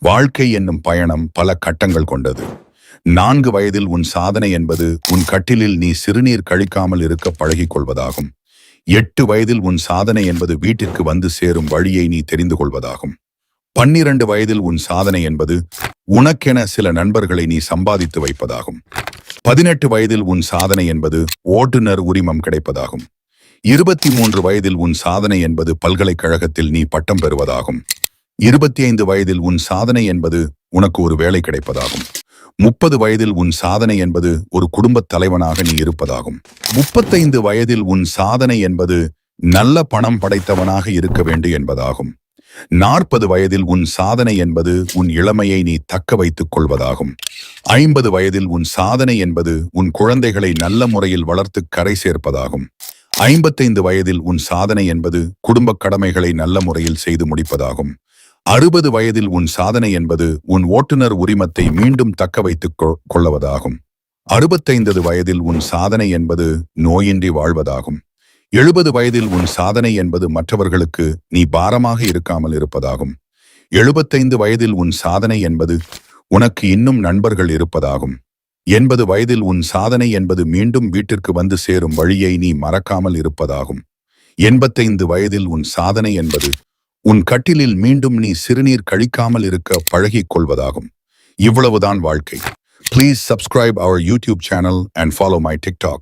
வாழ்க்கை என்னும் பயணம் பல கட்டங்கள் கொண்டது. 4 வயதில் உன் சாதனை என்பது உன் கட்டிலில் நீ சிறுநீர் கழிக்காமல் இருக்க பழகிக் கொள்வதாகும். 8 வயதில் உன் சாதனை என்பது வீட்டிற்கு வந்து சேரும் வழியை நீ தெரிந்து கொள்வதாகும். 12 வயதில் உன் சாதனை என்பது உனக்கென சில நண்பர்களை நீ சம்பாதித்து வைப்பதாகும். 18 வயதில் உன் சாதனை என்பது ஓட்டுநர் உரிமம் கிடைப்பதாகும். 23 வயதில் உன் சாதனை என்பது பல்கலைக்கழகத்தில் நீ பட்டம் பெறுவதாகும். 25 வயதில் உன் சாதனை என்பது உனக்கு ஒரு வேலை கிடைப்பதாகும். 30 வயதில் உன் சாதனை என்பது ஒரு குடும்பத் தலைவனாக நீ இருப்பதாகும். 35 வயதில் உன் சாதனை என்பது நல்ல பணம் படைத்தவனாக இருக்க வேண்டும் என்பதாகும். 40 வயதில் உன் சாதனை என்பது உன் இளமையை நீ தக்க வைத்துக் கொள்வதாகும். 50 வயதில் உன் சாதனை என்பது உன் குழந்தைகளை நல்ல முறையில் வளர்த்து கரை சேர்ப்பதாகும். 55 வயதில் உன் சாதனை என்பது குடும்ப கடமைகளை நல்ல முறையில் செய்து முடிப்பதாகும். 60 வயதில் உன் சாதனை என்பது உன் ஓட்டுநர் உரிமத்தை மீண்டும் தக்க வைத்துக் கொள்வதாகும். 65 வயதில் உன் சாதனை என்பது நோயின்றி வாழ்வதாகும். 70 வயதில் உன் சாதனை என்பது மற்றவர்களுக்கு நீ பாரமாக இருக்காமல் இருப்பதாகும். 75 வயதில் உன் சாதனை என்பது உனக்கு இன்னும் நண்பர்கள் இருப்பதாகும். 80 வயதில் உன் சாதனை என்பது மீண்டும் வீட்டிற்கு வந்து சேரும் வழியை நீ மறக்காமல் இருப்பதாகும். 85 வயதில் உன் சாதனை என்பது உன் கட்டிலில் மீண்டும் நீ சிறுநீர் கழிக்காமல் இருக்க பழகிக் கொள்வதாகும். இவ்வளவுதான் வாழ்க்கை. Please subscribe our YouTube channel and follow my TikTok.